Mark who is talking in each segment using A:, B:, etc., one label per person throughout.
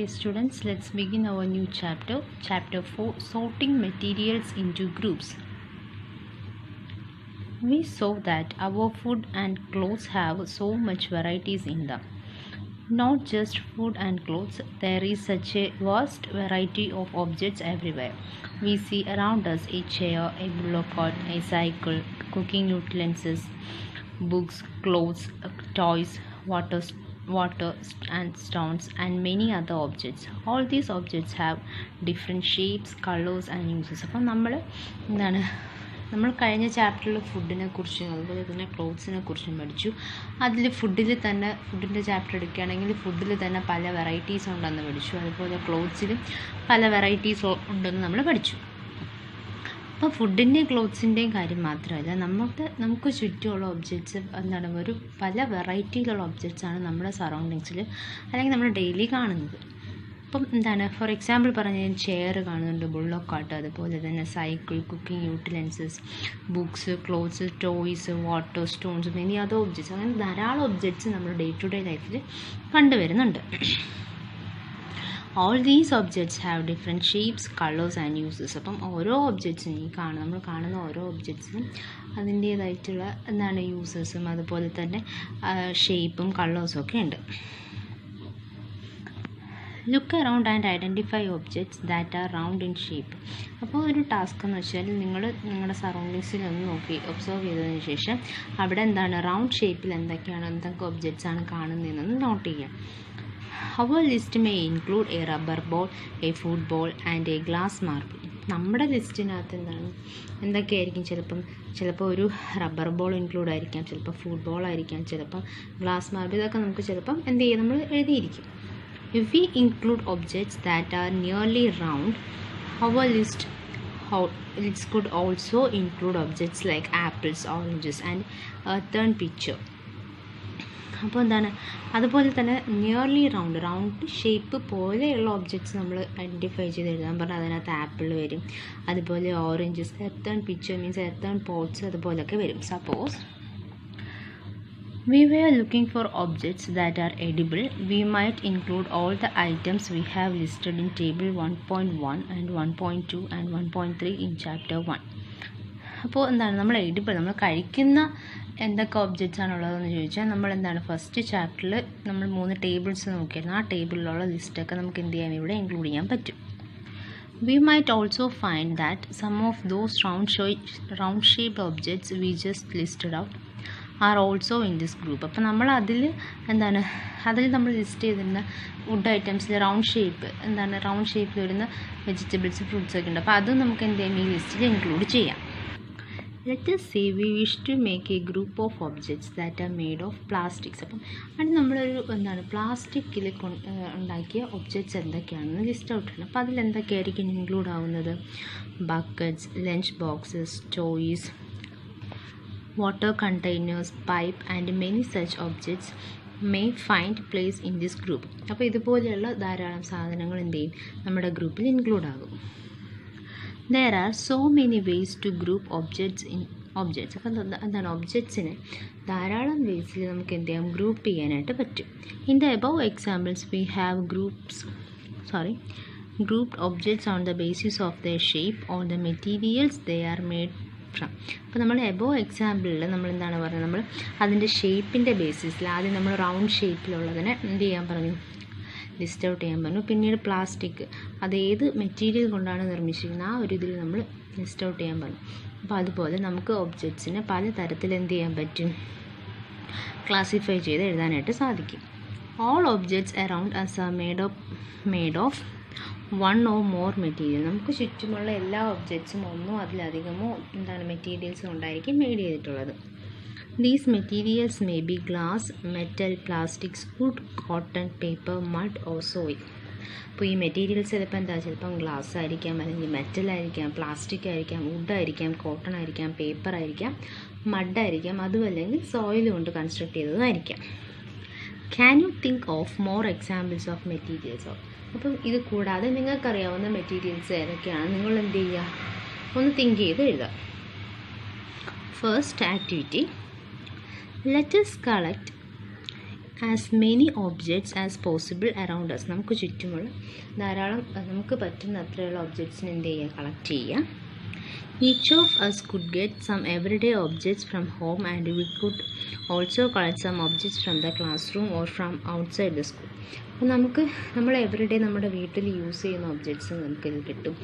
A: Okay, students, let's begin our new chapter. Chapter 4, Sorting Materials into Groups. We saw that our food and clothes have so much varieties in them. Not just food and clothes, there is such a vast variety of objects everywhere. We see around us a chair, a bullock cart, a cycle, cooking utensils, books, clothes, toys, water and stones, and many other objects. All these objects have different shapes, colors and uses. അപ്പം നമ്മൾ കഴിഞ്ഞ ചാപ്റ്ററിൽ ഫുഡിനെ കുറിച്ചും അതുപോലെ തന്നെ ക്ലോത്ത്സിനെ കുറിച്ചും പഠിച്ചു. അതിൽ ഫുഡിൻ്റെ ചാപ്റ്റർ എടുക്കുകയാണെങ്കിൽ ഫുഡിൽ തന്നെ പല വെറൈറ്റീസ് ഉണ്ടെന്ന് പഠിച്ചു. അതുപോലെ ക്ലോത്ത്സിലും പല വെറൈറ്റീസ് ഉണ്ടെന്ന് നമ്മൾ പഠിച്ചു. അപ്പോൾ ഫുഡിൻ്റെയും ക്ലോത്ത്സിൻ്റെയും കാര്യം മാത്രമല്ല, നമുക്ക് ചുറ്റുമുള്ള ഒബ്ജക്ട്സ് ഒരു പല വെറൈറ്റിയിലുള്ള ഒബ്ജക്ട്സാണ് നമ്മുടെ സറൗണ്ടിങ്സിൽ അല്ലെങ്കിൽ നമ്മൾ ഡെയിലി കാണുന്നത്. അപ്പം ഫോർ എക്സാമ്പിൾ പറഞ്ഞാൽ ചെയർ കാണുന്നുണ്ട്, ബുള്ളോക്ക് കാർട്ട്, അതുപോലെ തന്നെ സൈക്കിൾ, കുക്കിംഗ് യൂട്ടിലെൻസസ്, books, clothes, toys, water, stones, many other objects. അങ്ങനെ ധാരാളം ഒബ്ജക്ട്സ് നമ്മൾ ഡേ ടു ഡേ ലൈഫിൽ കണ്ടുവരുന്നുണ്ട്. All these objects have different shapes, colours and uses. അപ്പം ഓരോ ഒബ്ജക്ട്സിനും നമ്മൾ കാണുന്ന ഓരോ ഒബ്ജക്ട്സിനും അതിൻ്റേതായിട്ടുള്ള യൂസസും അതുപോലെ തന്നെ ഷേപ്പും കളേഴ്സും ഒക്കെ ഉണ്ട്. Look around and identify objects that are round in shape. അപ്പോൾ ഒരു ടാസ്ക് എന്ന് വെച്ചാൽ നിങ്ങളുടെ സറൗണ്ടിങ്സിലൊന്ന് നോക്കി ഒബ്സർവ് ചെയ്തതിന് ശേഷം അവിടെ റൗണ്ട് ഷേപ്പിൽ എന്തൊക്കെ ഒബ്ജക്ട്സ് ആണ് കാണുന്നതെന്ന് നോട്ട് ചെയ്യാം. Our list may include a rubber ball, a football and a glass marble. നമ്മുടെ ലിസ്റ്റിനകത്ത് എന്തൊക്കെയായിരിക്കും? ചിലപ്പോൾ ഒരു റബ്ബർ ബോൾ ഇൻക്ലൂഡ് ആയിരിക്കാം, ചിലപ്പോൾ ഫുഡ് ബോൾ ആയിരിക്കാം, ചിലപ്പം ഗ്ലാസ് മാർബിൾ. ഇതൊക്കെ നമുക്ക് ചിലപ്പം നമ്മൾ എഴുതിയിരിക്കും. If we include objects that are nearly round, our list could also include objects like apples, oranges and earthen picture. അപ്പോൾ അതുപോലെ തന്നെ നിയർലി റൗണ്ട് ഷേപ്പ് പോലെയുള്ള ഒബ്ജക്ട്സ് നമ്മൾ ഐഡൻറ്റിഫൈ ചെയ്ത് എഴുതാൻ പറഞ്ഞാൽ അതിനകത്ത് ആപ്പിൾ വരും, അതുപോലെ oranges, earthen pitcher means earthen pots അതുപോലൊക്കെ വരും. Suppose we were looking for objects that are edible, we might include all the items we have listed in table 1.1 and 1.2 and 1.3 in chapter 1. അപ്പോൾ നമ്മൾ നമ്മൾ കഴിക്കുന്ന എന്തൊക്കെ objects ആണുള്ളതെന്ന് ചോദിച്ചാൽ നമ്മൾ first ചാപ്റ്ററിൽ നമ്മൾ 3 ടേബിൾസ് നോക്കിയിരുന്നു. ആ ടേബിളിലുള്ള ലിസ്റ്റൊക്കെ നമുക്ക് ഇവിടെ ഇൻക്ലൂഡ് ചെയ്യാൻ പറ്റും. We might also find that some of those round shaped objects we just listed out are also in this group. അപ്പോൾ നമ്മൾ അതിൽ നമ്മൾ ലിസ്റ്റ് ചെയ്തിരുന്ന ഫുഡ് ഐറ്റംസിൽ റൗണ്ട് ഷേപ്പിൽ വരുന്ന വെജിറ്റബിൾസ്, ഫ്രൂട്ട്സ് ഒക്കെ ഉണ്ട്. അപ്പോൾ അതും നമുക്ക് ഈ ലിസ്റ്റിൽ ഇൻക്ലൂഡ് ചെയ്യാം. Let us say we wish to make a group of objects that are made of plastics. അപ്പം അത് നമ്മളൊരു പ്ലാസ്റ്റിക്കിൽ ഉണ്ടാക്കിയ ഒബ്ജക്ട്സ് എന്തൊക്കെയാണെന്ന് ലിസ്റ്റ് ഔട്ട് ചെയ്യണം. അപ്പോൾ അതിൽ എന്തൊക്കെയായിരിക്കും ഇൻക്ലൂഡ് ആവുന്നത്? Buckets, lunch boxes, toys, water containers, pipe and many such objects may find place in this group. അപ്പോൾ ഇതുപോലെയുള്ള ധാരാളം സാധനങ്ങൾ നമ്മുടെ ഗ്രൂപ്പിൽ ഇൻക്ലൂഡ് ആകും. There are so many ways to group objects. അപ്പോൾ ഒബ്ജക്ട്സിനെ ധാരാളം വേസിൽ നമുക്ക് ഗ്രൂപ്പ് ചെയ്യാനായിട്ട് പറ്റും. In the above examples we have grouped objects on the basis of their shape or the materials they are made. അപ്പോൾ നമ്മൾ എബോ എക്സാമ്പിളിൽ നമ്മൾ അതിൻ്റെ ഷേപ്പിൻ്റെ ബേസിസിൽ ആദ്യം നമ്മൾ റൗണ്ട് ഷേപ്പിലുള്ളതിനെ ചെയ്യാൻ പറഞ്ഞു, ലിസ്റ്റ് ഔട്ട് ചെയ്യാൻ പറഞ്ഞു. പിന്നീട് പ്ലാസ്റ്റിക്, അതേത് മെറ്റീരിയൽ കൊണ്ടാണ് നിർമ്മിച്ചിരിക്കുന്നത് ആ ഒരു ഇതിൽ നമ്മൾ ലിസ്റ്റ് ഔട്ട് ചെയ്യാൻ പറഞ്ഞു. അപ്പോൾ അതുപോലെ നമുക്ക് ഒബ്ജക്ട്സിനെ പല തരത്തിൽ ചെയ്യാൻ പറ്റും, ക്ലാസിഫൈ ചെയ്ത് എഴുതാനായിട്ട് സാധിക്കും. All objects around us are made of one or more material. നമുക്ക് ചുറ്റുമുള്ള എല്ലാ ഒബ്ജക്ട്സും ഒന്നോ അതിലധികമോ മെറ്റീരിയൽസ് കൊണ്ടായിരിക്കും മെയ്ഡ് ചെയ്തിട്ടുള്ളത്. These materials may be glass, metal, plastics, wood, cotton, paper, mud or soil. അപ്പോൾ ഈ മെറ്റീരിയൽസ് ചിലപ്പം ഗ്ലാസ് ആയിരിക്കാം, അല്ലെങ്കിൽ മെറ്റൽ ആയിരിക്കാം, പ്ലാസ്റ്റിക് ആയിരിക്കാം, വുഡ് ആയിരിക്കാം, കോട്ടൺ ആയിരിക്കാം, പേപ്പർ ആയിരിക്കാം, മഡ് ആയിരിക്കാം, അതും അല്ലെങ്കിൽ സോയിൽ കൊണ്ട് കൺസ്ട്രക്ട് ചെയ്തതായിരിക്കാം. Can you think of more examples of materials? അപ്പം ഇത് കൂടാതെ നിങ്ങൾക്കറിയാവുന്ന മെറ്റീരിയൽസ് ഏതൊക്കെയാണ് നിങ്ങൾ ഒന്ന് തിങ്ക് ചെയ്ത് എഴുതുക. First activity, let us collect as many objects as possible around us. നമുക്ക് ചുറ്റുമുള്ള ധാരാളം നമുക്ക് പറ്റുന്ന അത്രയുള്ള ഒബ്ജക്ട്സിന് എന്ത് ചെയ്യുക, കളക്ട് ചെയ്യുക. Each of us could get some everyday objects from home, and we could also collect some objects from the classroom or from outside the school. അപ്പോൾ നമ്മൾ എവറിഡേ നമ്മുടെ വീട്ടിൽ യൂസ് ചെയ്യുന്ന ഒബ്ജക്ട്സ് നമുക്ക് ഇതിൽ കിട്ടും.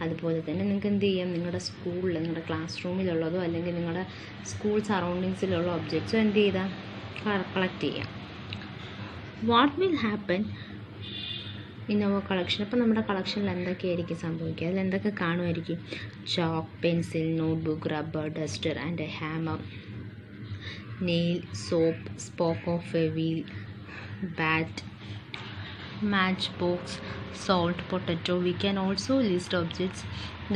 A: അതുപോലെ തന്നെ നിങ്ങൾക്ക് എന്ത് ചെയ്യാം, നിങ്ങളുടെ സ്കൂളിൽ നിങ്ങളുടെ ക്ലാസ് റൂമിലുള്ളതോ അല്ലെങ്കിൽ നിങ്ങളുടെ സ്കൂൾ സറൗണ്ടിങ്സിലുള്ള ഒബ്ജക്ട്സോ എന്ത് ചെയ്താൽ കളക്ട് ചെയ്യാം. What will happen in our collection. അപ്പോൾ നമ്മുടെ കളക്ഷനിൽ എന്തൊക്കെയായിരിക്കും സംഭവിക്കുക, അതിൽ എന്തൊക്കെ കാണുമായിരിക്കും? Chalk, pencil, notebook, rubber, duster and a hammer, nail, soap, spoke of a wheel, bat, matchbox, salt, potato. We can also list objects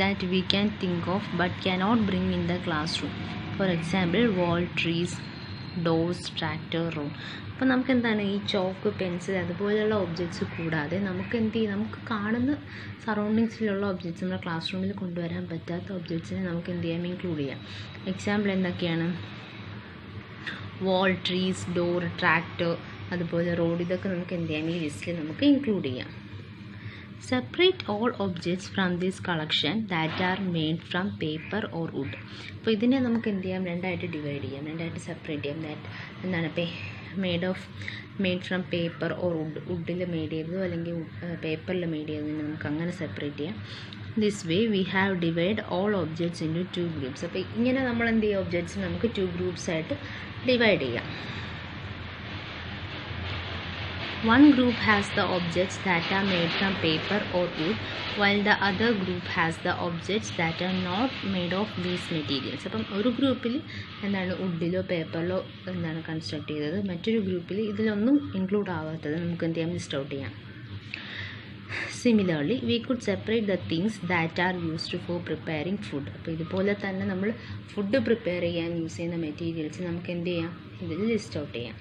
A: that we can think of but cannot bring in the classroom. For example, wall, trees, doors, tractor, road. അപ്പോൾ നമുക്ക് എന്താണ് ഈ chalk, pencil അതുപോലെയുള്ള objects കൂടാതെ നമുക്ക് എന്ത് ചെയ്യും, നമുക്ക് കാണുന്ന സറൗണ്ടിങ്സിലുള്ള ഒബ്ജക്ട്സ് നമ്മുടെ ക്ലാസ് റൂമിൽ കൊണ്ടുവരാൻ പറ്റാത്ത ഒബ്ജക്ട്സിനെ നമുക്ക് എന്ത് ചെയ്യാം, ഇൻക്ലൂഡ് ചെയ്യാം. എക്സാമ്പിൾ എന്തൊക്കെയാണ്? വാൾ, ട്രീസ്, ഡോർ, ട്രാക്ടർ, അതുപോലെ റോഡ്. ഇതൊക്കെ നമുക്ക് എന്ത് ചെയ്യാം, ഈ ലിസ്റ്റിൽ നമുക്ക് ഇൻക്ലൂഡ് ചെയ്യാം. Separate all objects from this collection that are made from paper or wood. അപ്പോൾ ഇതിനെ നമുക്ക് എന്ത് ചെയ്യാം, രണ്ടായിട്ട് ഡിവൈഡ് ചെയ്യാം, രണ്ടായിട്ട് സെപ്പറേറ്റ് ചെയ്യാം. ദാറ്റ് എന്താണ് made from paper or wood. വുഡിൽ മെയ്ഡ് ചെയ്തതോ അല്ലെങ്കിൽ പേപ്പറിൽ മെയ്ഡ് ചെയ്തതിനെ നമുക്ക് അങ്ങനെ സെപ്പറേറ്റ് ചെയ്യാം. This way we have divide all objects into 2 groups. അപ്പോൾ ഇങ്ങനെ നമ്മൾ എന്ത് ചെയ്യുക, ഒബ്ജക്ട്സ് നമുക്ക് 2 ഗ്രൂപ്പ്സ് ആയിട്ട് ഡിവൈഡ് ചെയ്യാം. One group has the objects that are made from paper or wood, while the other group has the objects that are not made of these materials. അപ്പം ഒരു ഗ്രൂപ്പിൽ എന്താണ് വുഡിലോ പേപ്പറിലോ എന്താണ് കൺസ്ട്രക്ട് ചെയ്തത്, മറ്റൊരു ഗ്രൂപ്പിൽ ഇതിലൊന്നും ഇൻക്ലൂഡ് ആവാത്തത് നമുക്ക് എന്ത് ചെയ്യാം, ലിസ്റ്റ് ഔട്ട് ചെയ്യാം. Similarly, we could separate the things that are used for preparing food. അപ്പോൾ ഇതുപോലെ തന്നെ നമ്മൾ ഫുഡ് പ്രിപ്പയർ ചെയ്യാൻ യൂസ് ചെയ്യുന്ന മെറ്റീരിയൽസ് നമുക്ക് എന്ത് ചെയ്യാം, ഇതിൽ ലിസ്റ്റ് ഔട്ട് ചെയ്യാം.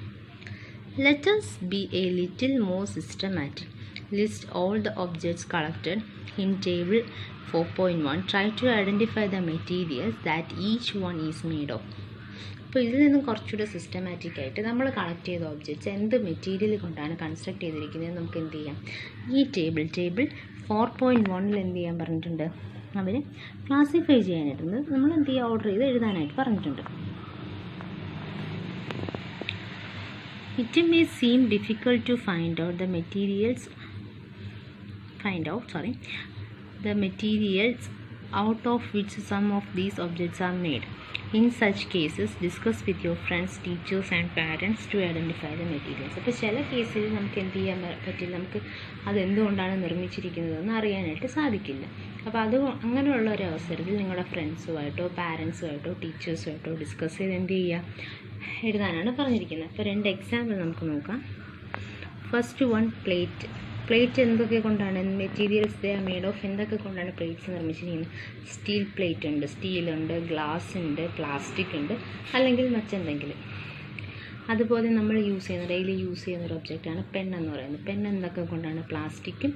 A: Let us be a little more systematic. List all the objects collected in table 4.1. Try to identify the materials that each one is made of. അപ്പോൾ ഇതിൽ നിന്നും കുറച്ചുകൂടെ സിസ്റ്റമാറ്റിക് ആയിട്ട് നമ്മൾ കളക്ട് ചെയ്ത ഒബ്ജക്ട്സ് എന്ത് മെറ്റീരിയൽ കൊണ്ടാണ് കൺസ്ട്രക്ട് ചെയ്തിരിക്കുന്നത് നമുക്ക് എന്ത് ചെയ്യാം, ഈ ടേബിൾ 4.1 എന്ത് ചെയ്യാൻ പറഞ്ഞിട്ടുണ്ട്, അവർ ക്ലാസിഫൈ ചെയ്യാനായിട്ടുണ്ട്. നമ്മൾ എന്ത് ചെയ്യുക, ഓർഡർ ചെയ്ത് എഴുതാനായിട്ട് പറഞ്ഞിട്ടുണ്ട്. It may seem difficult to find out the materials out of which some of these objects are made. In such cases, discuss with your friends, teachers and parents to identify the materials. അപ്പോൾ ചില കേസിൽ നമുക്ക് എന്ത് ചെയ്യാൻ പറ്റില്ല, നമുക്ക് അതെന്തുകൊണ്ടാണ് നിർമ്മിച്ചിരിക്കുന്നതെന്ന് അറിയാനായിട്ട് സാധിക്കില്ല. അപ്പോൾ അങ്ങനെയുള്ള ഒരു അവസരത്തിൽ നിങ്ങളുടെ ഫ്രണ്ട്സുമായിട്ടോ പാരൻസുമായിട്ടോ ടീച്ചേഴ്സുമായിട്ടോ ഡിസ്കസ് ചെയ്ത് എന്ത് ചെയ്യുക, എഴുതാനാണ് പറഞ്ഞിരിക്കുന്നത്. അപ്പോൾ 2 എക്സാമ്പിൾ നമുക്ക് നോക്കാം. ഫസ്റ്റ് വൺ, പ്ലേറ്റ് എന്തൊക്കെ കൊണ്ടാണ്, materials they are made of, എന്തൊക്കെ കൊണ്ടാണ് പ്ലേറ്റ്സ് നിർമ്മിച്ചിരിക്കുന്നത്? സ്റ്റീൽ പ്ലേറ്റ് ഉണ്ട്, സ്റ്റീലുണ്ട്, ഗ്ലാസ് ഉണ്ട്, പ്ലാസ്റ്റിക് ഉണ്ട്, അല്ലെങ്കിൽ മറ്റെന്തെങ്കിലും. അതുപോലെ നമ്മൾ ഡെയിലി യൂസ് ചെയ്യുന്ന ഒരു ഒബ്ജക്റ്റാണ് പെൻ എന്ന് പറയുന്നത്. പെൻ എന്തൊക്കെ കൊണ്ടാണ്? പ്ലാസ്റ്റിക്കും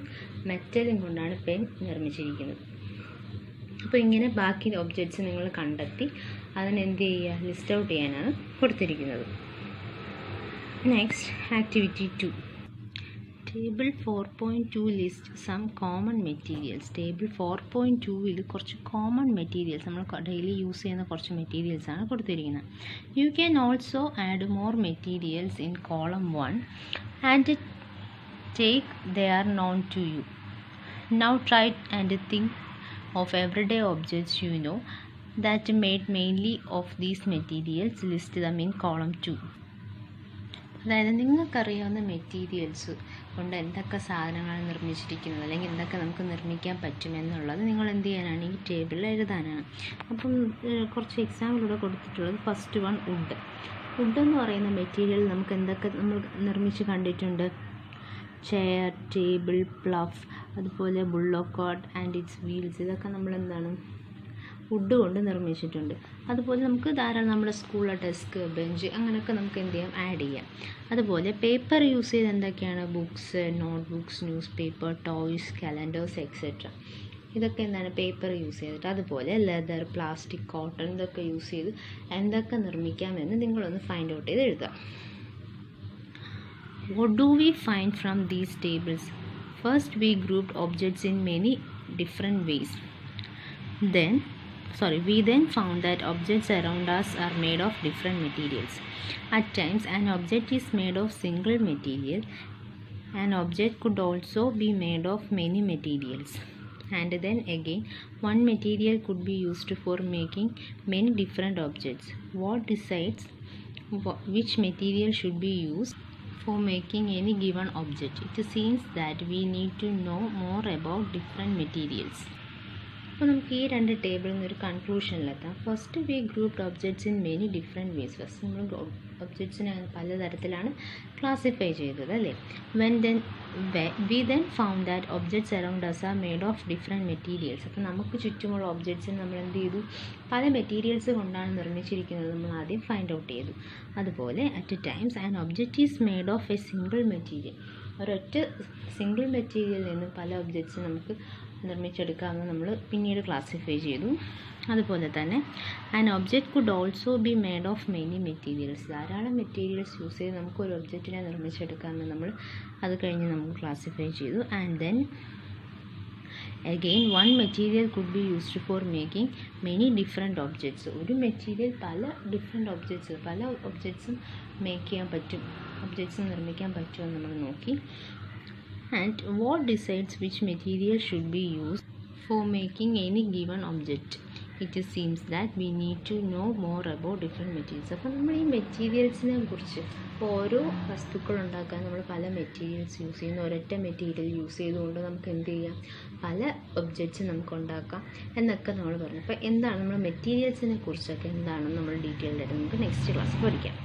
A: മെറ്റലും കൊണ്ടാണ് പെൻ നിർമ്മിച്ചിരിക്കുന്നത്. അപ്പോൾ ഇങ്ങനെ ബാക്കി ഒബ്ജക്ട്സ് നിങ്ങൾ കണ്ടെത്തി അതിനെന്ത് ചെയ്യുക, ലിസ്റ്റ് ഔട്ട് ചെയ്യാനാണ് കൊടുത്തിരിക്കുന്നത്. Next, activity 2. Table 4.2 list some common materials. Table 4.2 കുറച്ച് കോമൺ മെറ്റീരിയൽസ്, നമ്മൾ ഡെയിലി യൂസ് ചെയ്യുന്ന കുറച്ച് മെറ്റീരിയൽസാണ് കൊടുത്തിരിക്കുന്നത്. You can also add more materials in column 1 and take they are known to you. Now try and think of everyday objects you know that made mainly of these materials. List them in column 2. അതായത് നിങ്ങൾക്കറിയാവുന്ന materials കൊണ്ട് എന്തൊക്കെ സാധനങ്ങളാണ് നിർമ്മിച്ചിരിക്കുന്നത് അല്ലെങ്കിൽ എന്തൊക്കെ നമുക്ക് നിർമ്മിക്കാൻ പറ്റുമെന്നുള്ളത് നിങ്ങൾ എന്ത് ചെയ്യാനാണ്, ഈ ടേബിളിൽ എഴുതാനാണ്. അപ്പം കുറച്ച് എക്സാമ്പിൾ ഇവിടെ കൊടുത്തിട്ടുള്ളത്. ഫസ്റ്റ് വൺ, വുഡ് എന്ന് പറയുന്ന മെറ്റീരിയൽ നമുക്ക് എന്തൊക്കെ നമ്മൾ നിർമ്മിച്ച് കണ്ടിട്ടുണ്ട്? ചെയർ, ടേബിൾ, പ്ലഫ്, അതുപോലെ Bullock cart and it's wheels, ഇതൊക്കെ നമ്മൾ എന്താണ് വുഡ് കൊണ്ട് നിർമ്മിച്ചിട്ടുണ്ട്. അതുപോലെ നമുക്ക് ധാരാളം നമ്മുടെ സ്കൂളിലെ ഡെസ്ക്, ബെഞ്ച്, അങ്ങനെയൊക്കെ നമുക്ക് എന്ത് ചെയ്യാം, ആഡ് ചെയ്യാം. അതുപോലെ പേപ്പർ യൂസ് ചെയ്ത് എന്തൊക്കെയാണ്? Books, not books, news paper, toys, calendars etcetera. ഇതൊക്കെ എന്താണ്, പേപ്പർ യൂസ് ചെയ്തിട്ട്. അതുപോലെ ലെതർ, പ്ലാസ്റ്റിക്, കോട്ടൺ, ഇതൊക്കെ യൂസ് ചെയ്ത് എന്തൊക്കെ നിർമ്മിക്കാമെന്ന് നിങ്ങളൊന്ന് ഫൈൻഡ് ഔട്ട് ചെയ്ത് എഴുതുക. What do we find from these tables? First, we grouped objects in many different ways. We then found that objects around us are made of different materials. At times, an object is made of single material. An object could also be made of many materials. And then again, one material could be used for making many different objects. What decides which material should be used for making any given object? It seems that we need to know more about different materials. അപ്പോൾ നമുക്ക് ഈ രണ്ട് ടേബിളിൽ നിന്നൊരു കൺക്ലൂഷനിലെത്താം. First we grouped objects in many different ways. First നമ്മൾ ഒബ്ജക്ട്സിനെ പലതരത്തിലാണ് ക്ലാസിഫൈ ചെയ്തത് അല്ലേ. We then found that objects around us are made of different materials. അപ്പോൾ നമുക്ക് ചുറ്റുമുള്ള ഒബ്ജക്ട്സിന് നമ്മൾ എന്ത് ചെയ്തു? പല മെറ്റീരിയൽസ് കൊണ്ടാണ് നിർമ്മിച്ചിരിക്കുന്നത് നമ്മൾ ആദ്യം ഫൈൻഡ് ഔട്ട് ചെയ്തു. അതുപോലെ at times an object is made of A single material. ഒരൊറ്റ സിംഗിൾ മെറ്റീരിയലിൽ നിന്ന് പല ഒബ്ജക്ട്സ് നമുക്ക് നിർമ്മിച്ചെടുക്കാമെന്ന് നമ്മൾ പിന്നീട് ക്ലാസിഫൈ ചെയ്തു. അതുപോലെ തന്നെ an object could also be made of many materials. ധാരാളം മെറ്റീരിയൽസ് യൂസ് ചെയ്ത് നമുക്ക് ഒരു ഒബ്ജക്റ്റിനെ നിർമ്മിച്ചെടുക്കാമെന്ന് നമ്മൾ അത് കഴിഞ്ഞ് നമുക്ക് ക്ലാസിഫൈ ചെയ്തു. And then again one material could be used for making many different objects. ഒരു മെറ്റീരിയൽ പല ഡിഫറെൻറ്റ് ഒബ്ജക്ട്സ് പല ഒബ്ജക്ട്സും മേക്ക് ചെയ്യാൻ പറ്റും, ഒബ്ജക്ട്സ് നിർമ്മിക്കാൻ പറ്റുമെന്ന് നമ്മൾ നോക്കി. And what decides which material should be used for making any given object? It seems that we need to know more about different materials. അപ്പോൾ നമ്മൾ ഈ മെറ്റീരിയൽസിനെ കുറിച്ച് ഇപ്പോൾ ഓരോ വസ്തുക്കൾ ഉണ്ടാക്കാൻ നമ്മൾ പല മെറ്റീരിയൽസ് യൂസ് ചെയ്യുന്നു. ഒരൊറ്റ മെറ്റീരിയൽ യൂസ് ചെയ്തുകൊണ്ട് നമുക്ക് എന്ത് ചെയ്യാം? പല ഒബ്ജക്ട്സ് നമുക്ക് ഉണ്ടാക്കാം എന്നൊക്കെ നമ്മൾ പറഞ്ഞു. അപ്പോൾ എന്താണ് നമ്മൾ മെറ്റീരിയൽസിനെ കുറിച്ചൊക്കെ എന്താണെന്ന് നമ്മൾ ഡീറ്റെയിൽഡായിട്ട് നമുക്ക് നെക്സ്റ്റ് ക്ലാസ് പഠിക്കാം.